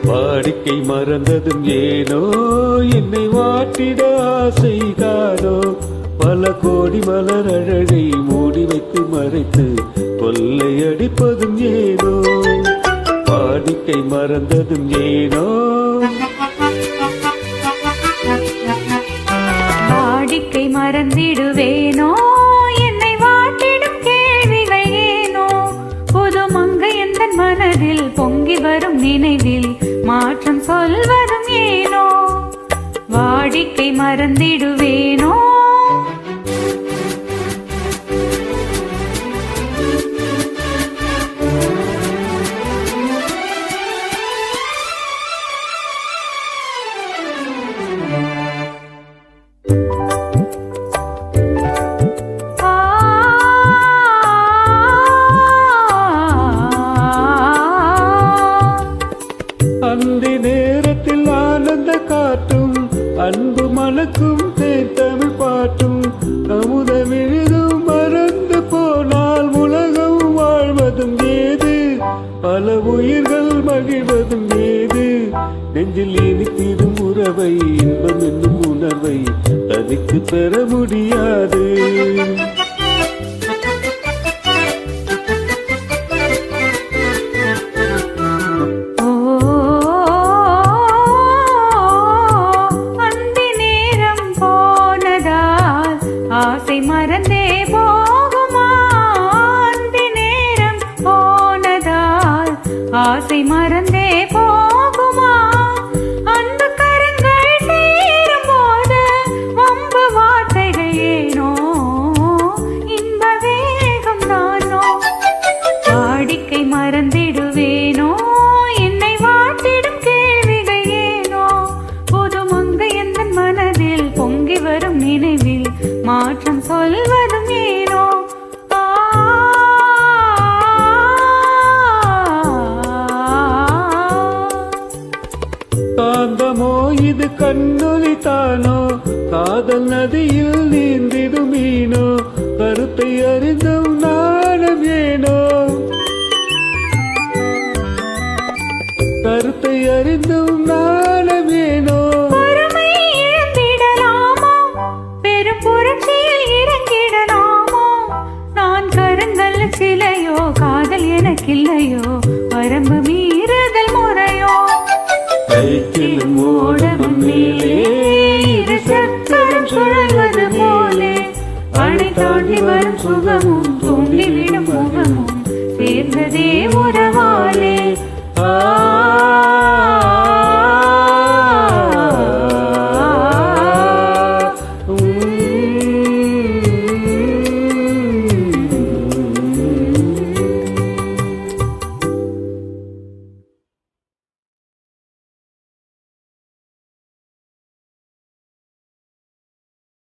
வாடிக்கை மறந்ததும் ஏனோ என்னை வாட்டிட ஆசைதானோ பல கோடி மலர் அழகை மூடி வைத்து மறைத்து கொள்ளை அடிப்பதும் ஏனோ வாடிக்கை மறந்ததும் ஏனோ வாடிக்கை மறந்திடுவேனோ என்னை வாட்டிடும் கேள்விகள் ஏனோ புது மங்கை எந்த மனதில் பொங்கி வரும் நினைவில் மாற்றம் சொல்வதும் ஏனோ வாடிக்கை மறந்திடுவேனோ அந்த நேரத்தில் ஆனந்த காட்டும் அன்பு மலக்கும் தேர்தமிழ் பாட்டும் அமுத விழுதும் மறந்து போனால் உலகம் வாழ்வதும் ஏது பல உயிர்கள் மகிழ்வதும் ஏது நெஞ்சில் இனித்திடும் உறவை இன்பம் என்னும் உணர்வை தனித்து பெற முடியாது ஆசை மறந்தே போகுமா அந்தி நேரம் போனதால் ஆசை மறந்தே போகுமா அன்பு கரங்கள் சேரும் போது வம்பு வார்த்தைகள் ஏனோ இன்ப வேகம் நானோ வாடிக்கை மறந்திடுவேனோ என்னை வாட்டிடும் கேள்விகள் ஏனோ புது மங்கை எந்த மனதில் பொங்கி வரும் நினைவில் மாற்றம் சொல்வதும் ஏனோ காந்தமோ இது கண்ணொலி தானோ காதல் நதியில் நீந்திடும் மீனோ கருத்தை அறிந்தும் நாணம் ஏனோ கருத்தை அறிந்தும் நாணம் ஏனோ சிலையோ காதல் எனக்கில்லையோ வரம்பு மீறுதல் முறையோ கைக்கிலும் ஓடமும் மேலே இரு சக்கரம் சுழல்வது போலே அணை தாண்டி வரும் சுகமும் தூண்டிவிடும் முகமும் சேர்ந்ததே உறவு